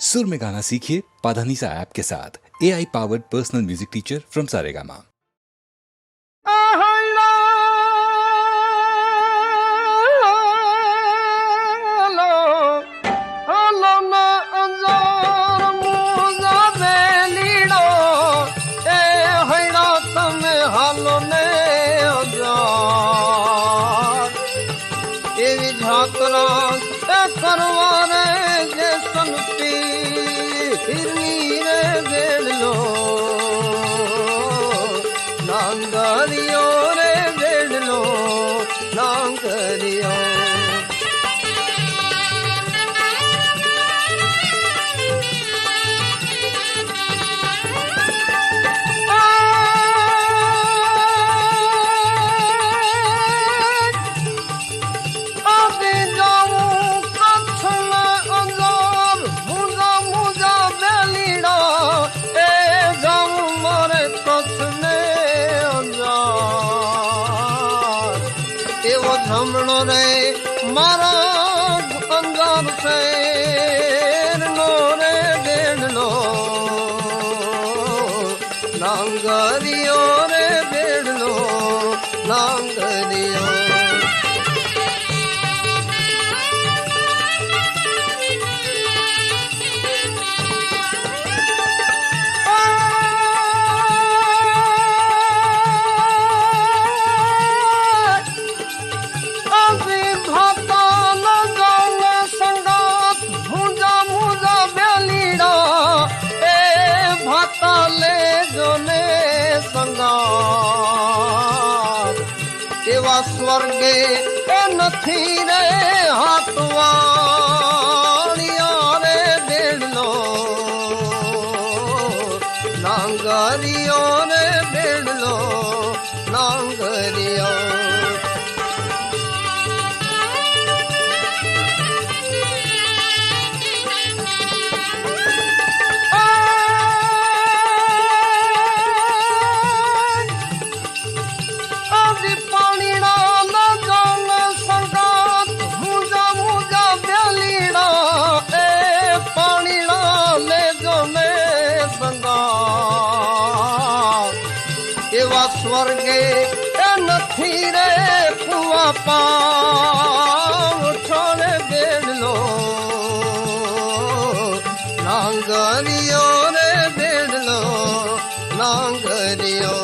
सुर में गाना सीखिए पाधानीसा ऐप के साथ। AI powered personal music teacher from Saregama. करवारे जे संपी हिरनी रे बेड़ लो नांगरियो रे बेड़ लो नांगरियो हमनो रे मारा अंजार से नो रे बेड़ लो नांगरियो रे बेड़ लो नांगरियो एवा स्वर्गे नथी रे हाथवाणिया रे बेड़ लो नांगरियो रे बेड़ लो नांगरियो स्वर्गे नथी रे कुआ पाव छोड़े बेड़ लो नांगरियो रे बेड़ लो नांगरियो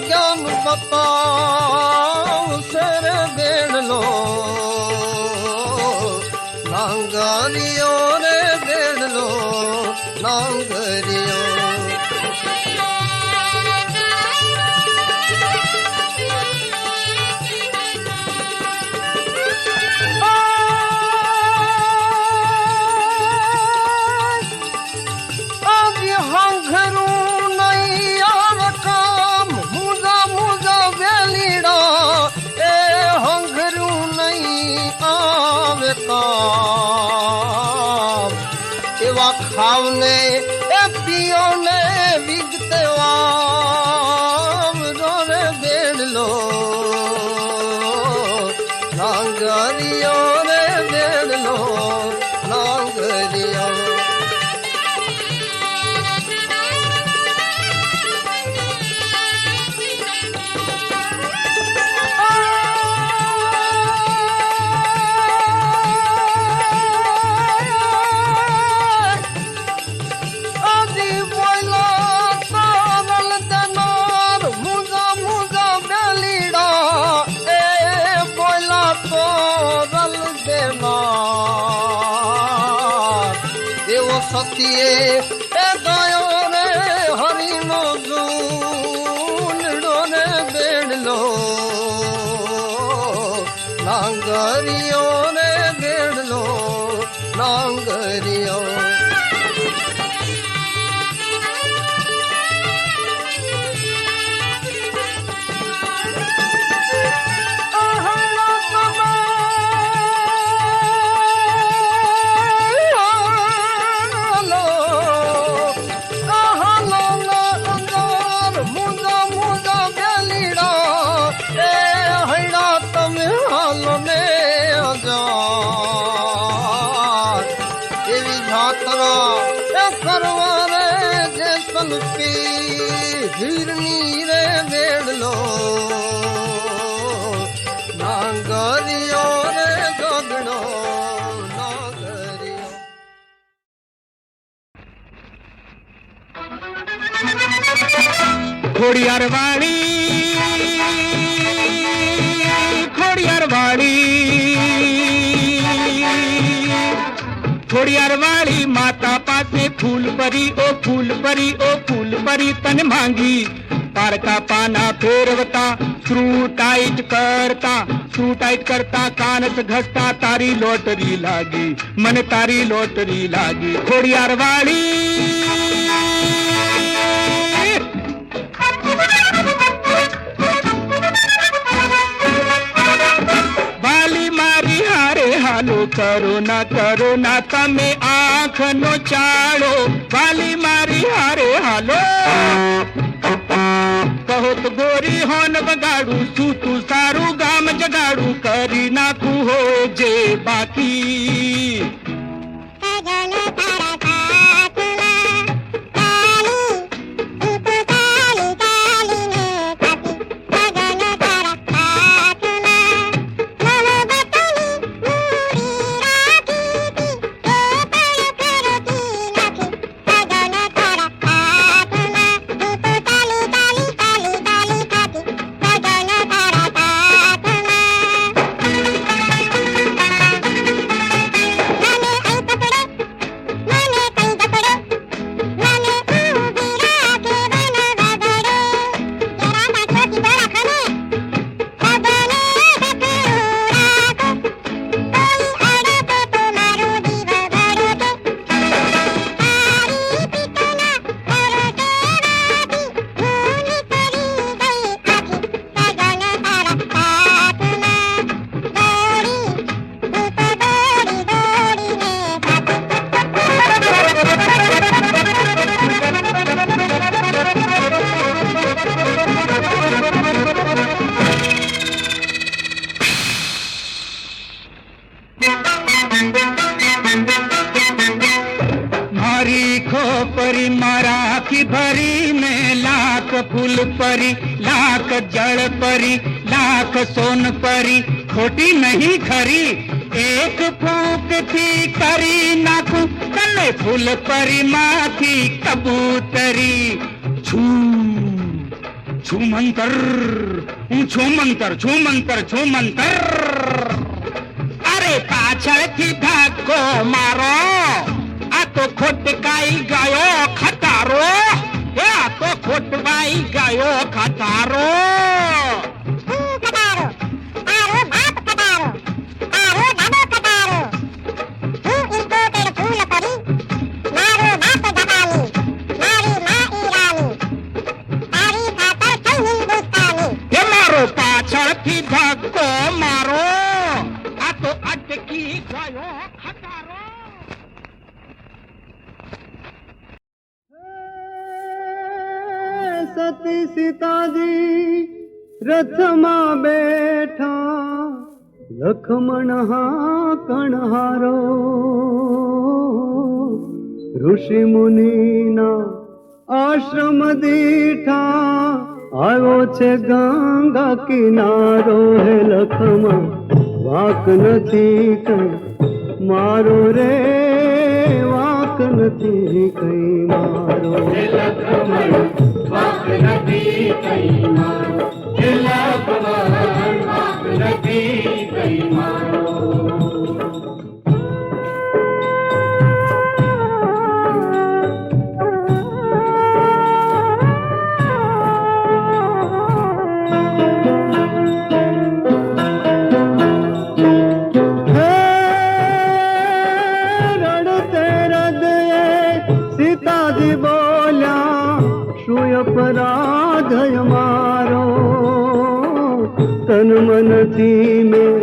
ज्ञान बताओ सर बेड़ लो नांगरियो रे बेड़ लो नांगरियो एवा खावने ए पियोने विगते वाम रोने बेड़ लो नांगरियो रे बेड़ लो नांगरियो सतिए गयो रे हरि नो जूनड़ो रे बेड़ लो नांगरियो रे बेड़ लो નાંગરિયો હીરની રે વેડલો નાંગરિયો રે ગગડો નાંગરિયો ખોડિયાર વાળી માતા પાસે ફૂલ ભરી ઓ ફૂલ ભરી ઓ ફૂલ ભરી તન માંગી પારકા પાના ફેરવતા સ્ક્રૂ ટાઈટ કરતા કાનસ ઘસતા તારી લોટરી લાગી મને તારી લોટરી લાગી ખોડિયાર વાળી હાલો કરો ના તમે આંખ નો ચાળો વાલી મારી હારે હાલો કહો તો ગોરી હોન બગાડું શું તું સારું ગામ જગાડું કરી નાખું હો જે બાકી परी मारा की भरी में लाख फूल परी लाख जड़ परी लाख सोन परी खोटी नहीं खरी एक फूक थी करी नाखू कले फूल परी माथी कबूतरी छू छू मंतर छू मंतर छू मंतर छू मंतर अरे पाछळથી ધક્કો મારો આ તો ખોટકાઈ ગયો ખટારો આ તો ખોટવાઈ ગયો ખટારો ખટારો આરો બાપ ખટારો આરો દાદો ખટારો હું ઇમ્પોર્ટેડ ફૂલ પરી મારો બાપ જપાની મારી માં ઈરાની તારી ખાતર સૌ હિન્દુસ્તાની એ મારો પાછળથી ધક્કો મારો આ તો અટકી ગયો ખટારો સતી સીતાજી રથમાં બેઠા લખમણ હા કણહારો ઋષિ મુનિના આશ્રમ દીઠા આવ્યો છે ગંગા કિનારો હે લખમણ વાક નથી કઈ મારો રે વાક નથી કઈ મારો હે લખમણ વાક નથી કઈ મારો હે લખમણ વાક નથી કઈ મારો बोल्या શું અપરાધ મારો તન મનથી મેં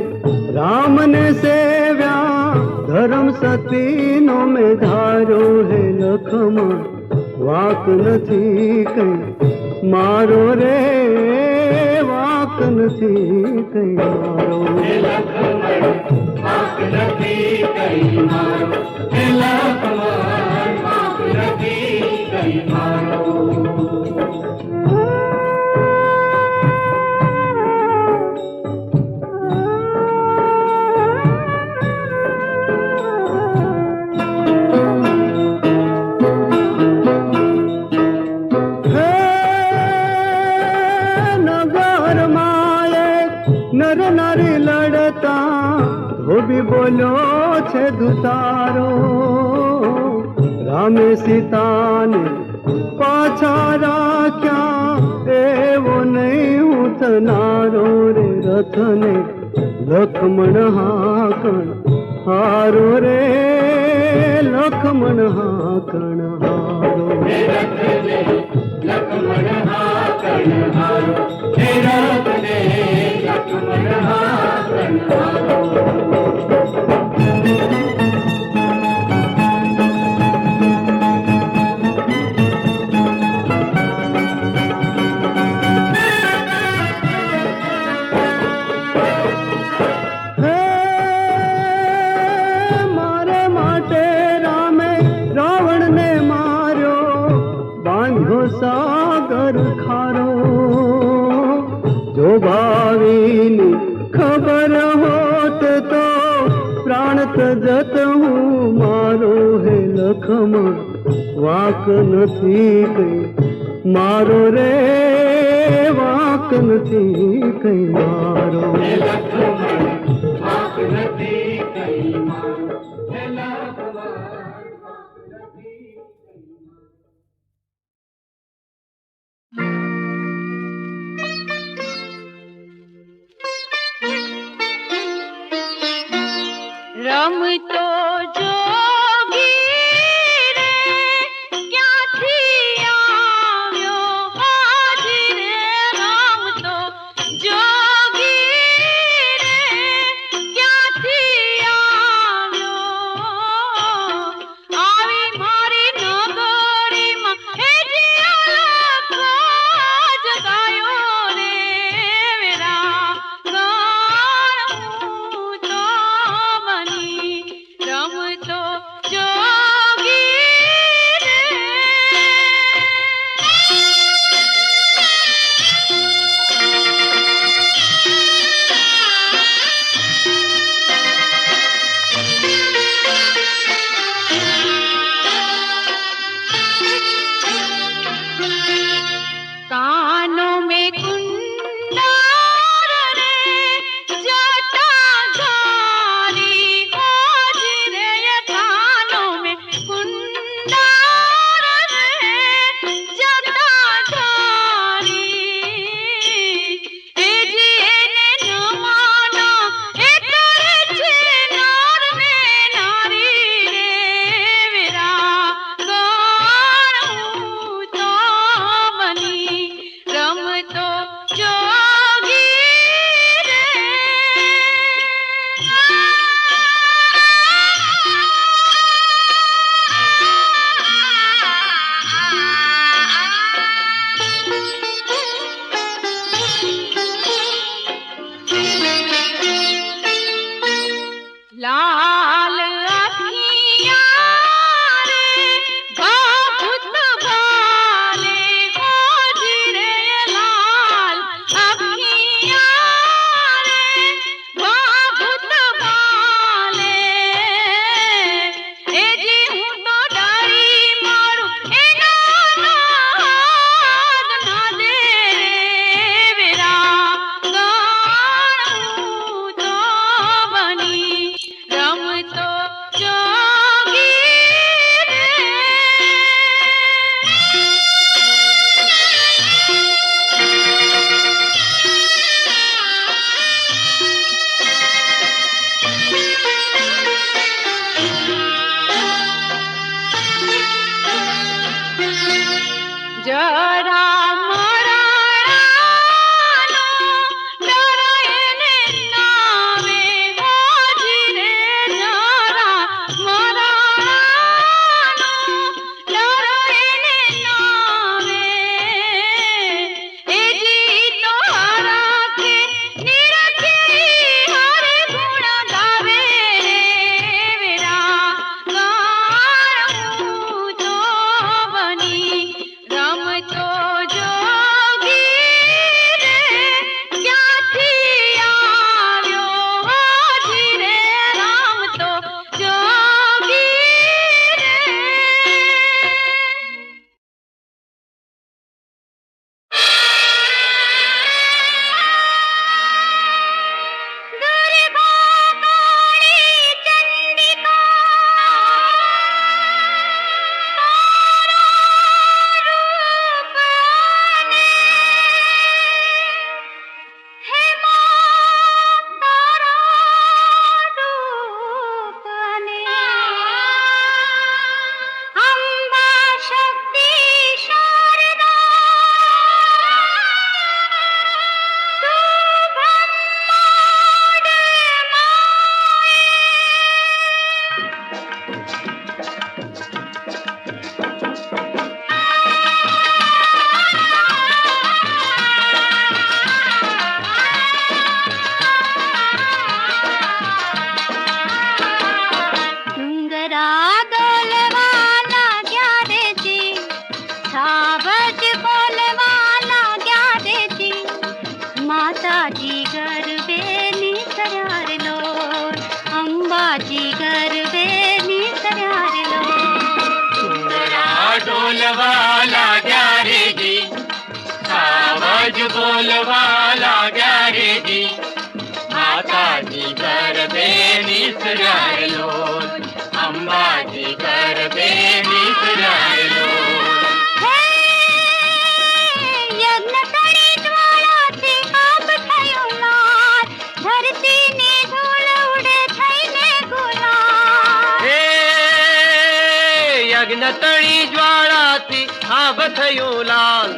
રામને સેવ્યા ધર્મ સતીનો મેં ધાર્યો હે લખમાં વાક નથી કઈ મારો રે વાક નથી કઈ મારો વાક નથી કઈ મારો વાક નથી કઈ મારો નર નારી લડતા ધોબી બોલ્યો છે દુતારો રામે સીતાને પાછા રાખ્યા એવો નહીં હું થનારો રે રથને લખમણ હાકણ હારો રે લખમણ હાકણ હારો લખમણ હાકણ હારો મારે માટે રામે રાવણને માર્યો બાંધ્યો સાગર ખારો જો ભાવીની ખબર હોત તો પ્રાણ તજત હું મારો હે લખમણ વાક નથી કઈ મારો રે વાક નથી કઈ મારો વાક નથી કઈ મારો રમતો જોગી રે ક્યાંથી આવ્યો આજી રે રમતો જોગી રે ક્યાંથી આવ્યો આવી મારી નગરીમાં હેઠિયા જગાયો રે વેરા રમતો જોગી રે કાનો में कुंडार रे जटा धारी कानो डोंगरा डोलवाला ग्या देची सावज बोलवाला ग्या देची माताजी गरबेनी सरारलो अंबाजी गरबेनी सरारलो डोंगरा डोलवाला ग्या रे जी सावज बोलवाला ग्या रे जी माताजी गरबे निसरायलो अंबाजी गरबे निसरायलो यज्ञ तळी ज्वाळाची आग थयो लाल धरतीने धूळ उडे थईने गुलाल हे यज्ञ तळी ज्वाळाती आभ थयो लाल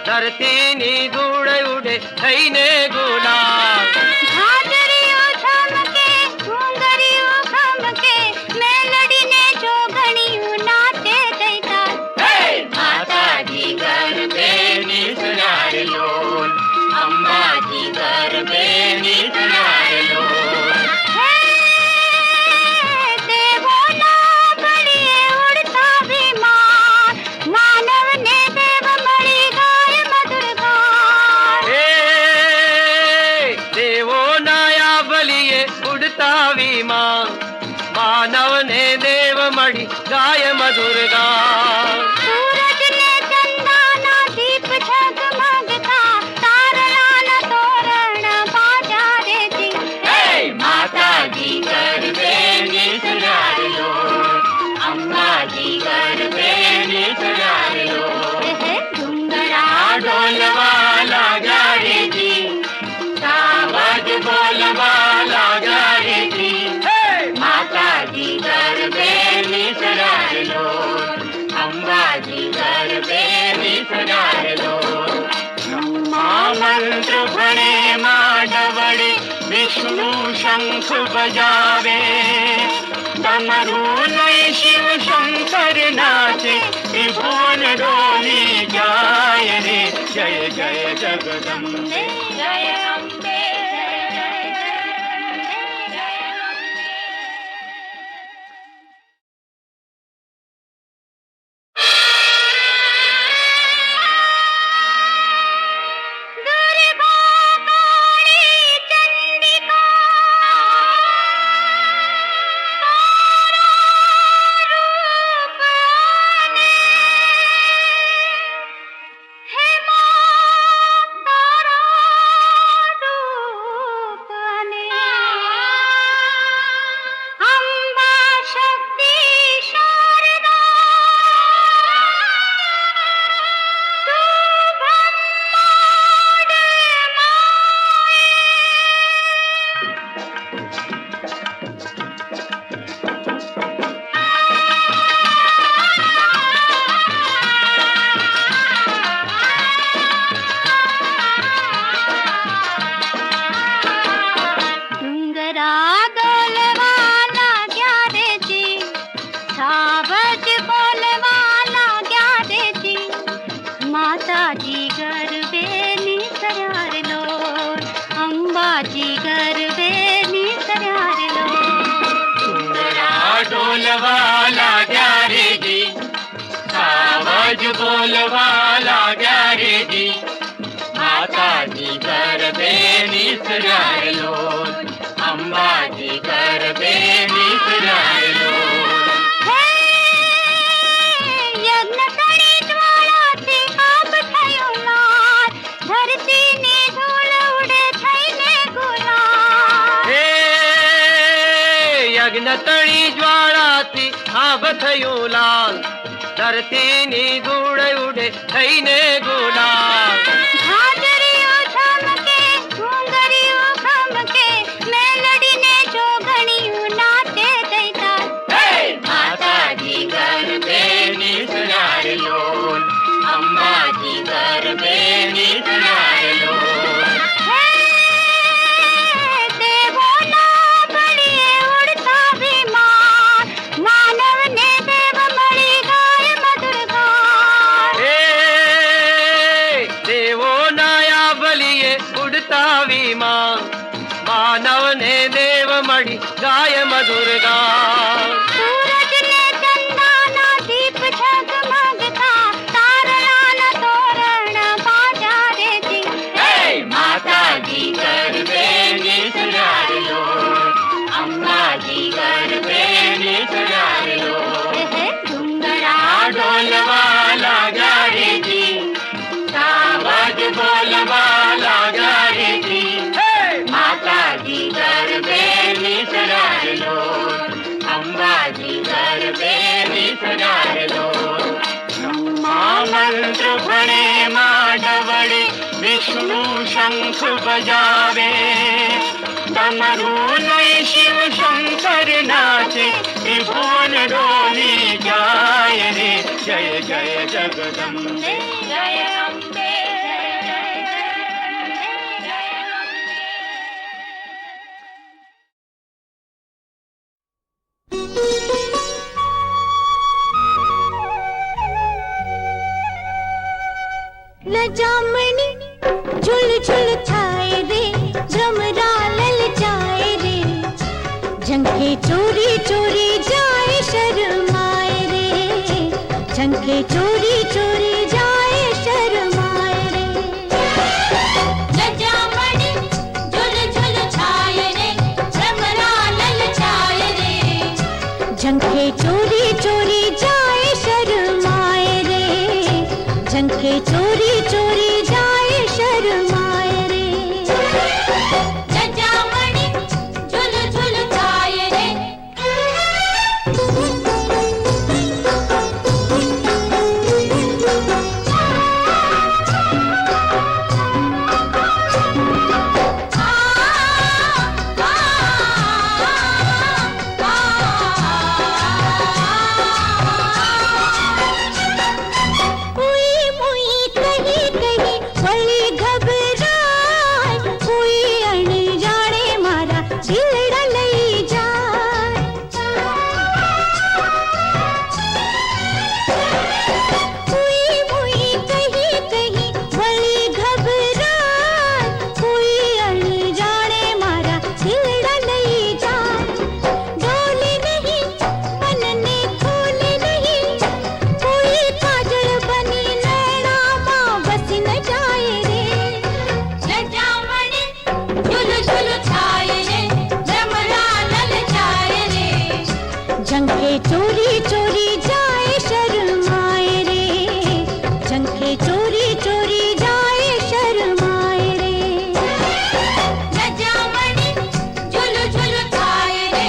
धरतीनी धूळ उडे थईने गुलाल झाजरियो झमके घुंगरियो खमके मेलडीने जोगणियो नाचे दैतात माताजी गरबे निसरायलो अंबाजी गरबे निसरायलो देवोना बळीए उडता विमान मानवने देव मळी गाय मधुर गान हे देवो नाया बलिये उडता विमान मानवने देव मळी गाय मधुर गान सूरज ने चंदाना दीप झगमगता तारलाना तोरण बाजा देती माताजी गरबे निसरायलो अंबाजी गरबे निसरायलो डुंगरा डोलवाला ग्या रे जी सावज बोलवाला ग्या रे जी माताजी गरबे निसरायलो अंबाजी गरबे निसरायलो मंत्र भणे माडवड़े विष्णु शंख बजावे डमरू नय शिव शंकर नाचे त्रिभुवन डोली जाय रे जय जय जगदम्बे जय अम्बे दुर्गा काली चंडिका तारा रूप आने हे मां तारा रूप आने अंबा शक्ति शारदा तू ब्रह्मांड माए डुंगरा डोलवाला ग्या देची सावज बोलवाला ग्या देची माताजी गरबेनी सरारलो अंबाजी गरबेनी सरारलो डोंगरा डोलवाला ग्या रे जी सावज बोलवाला ग्या रे जी माताजी गरबे निसरायलो अंबाजी गरबे निसरायलो यज्ञ तळी ज्वाळाची आग थयो लाल धरतीने धूळ उडे थईने गुलाल हे यज्ञ तळी ज्वाळाती आभ थयो लाल धरतीनी धूळ उडे थईने गुलाल झाजरियो झमके घुंगरियो खमके मेलडीने जोगणियो नाचे दैतात माताजी गरबे निसरायलो अंबाजी गरबे निसरायलो देवोना बळीए उडता विमान मानवने देव मळी गाय मधुर गान हे बेली सजाए लो मंत्र भणे माडवड़े विष्णु शंख बजावे डमरू लय शिव शंकर नाचे त्रिभुवन डोली जाए रे जय जय जगदम्बे जय अम्बे लजामणी झुल झुल छाए रे भ्रमरा ललचाए रे झंखे चोरी चोरी जाए शर्माए रे झंखे चोरी चोरी जाए शर्माए रे लजामणी झुल झुल छाए रे भ्रमरा ललचाए रे झंखे चोरी चोरी जाए शर्माए रे झंखे चोरी चोरी जाए शर्माए रे लजामणी झुल झुल छाए रे झंखे चोरी चोरी जाए शर्माए रे झंखे चोरी चोरी जाए शर्माए रे लजामणी झुल झुल छाए रे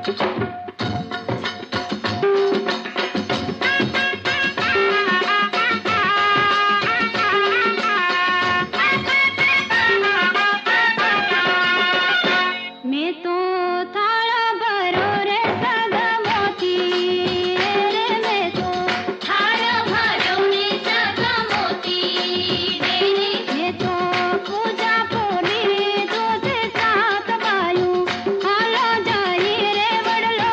मैं तो थाला भरो रे सदा मोती रे मैं तो थाला भरो रे सदा मोती रे मैं तो पूजा पूरी तुझे साथ पायूं हालो जाई रे वडलो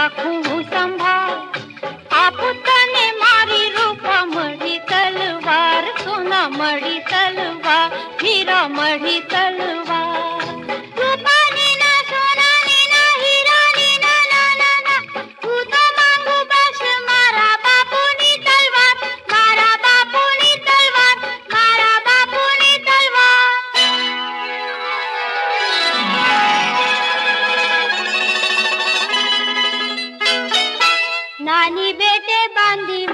રાખું હું સંભાળ આપું તને મારી રૂપા મળી તલવાર સોના મળી તલવાર હીરા મળી તલવાર રૂપાની ના સોનાની ના હીરાની ના ના ના ના હું તો માંગુ બસ મારા બાપુની તલવાર મારા બાપુની તલવાર મારા બાપુની તલવાર નાની બેટે બાંધી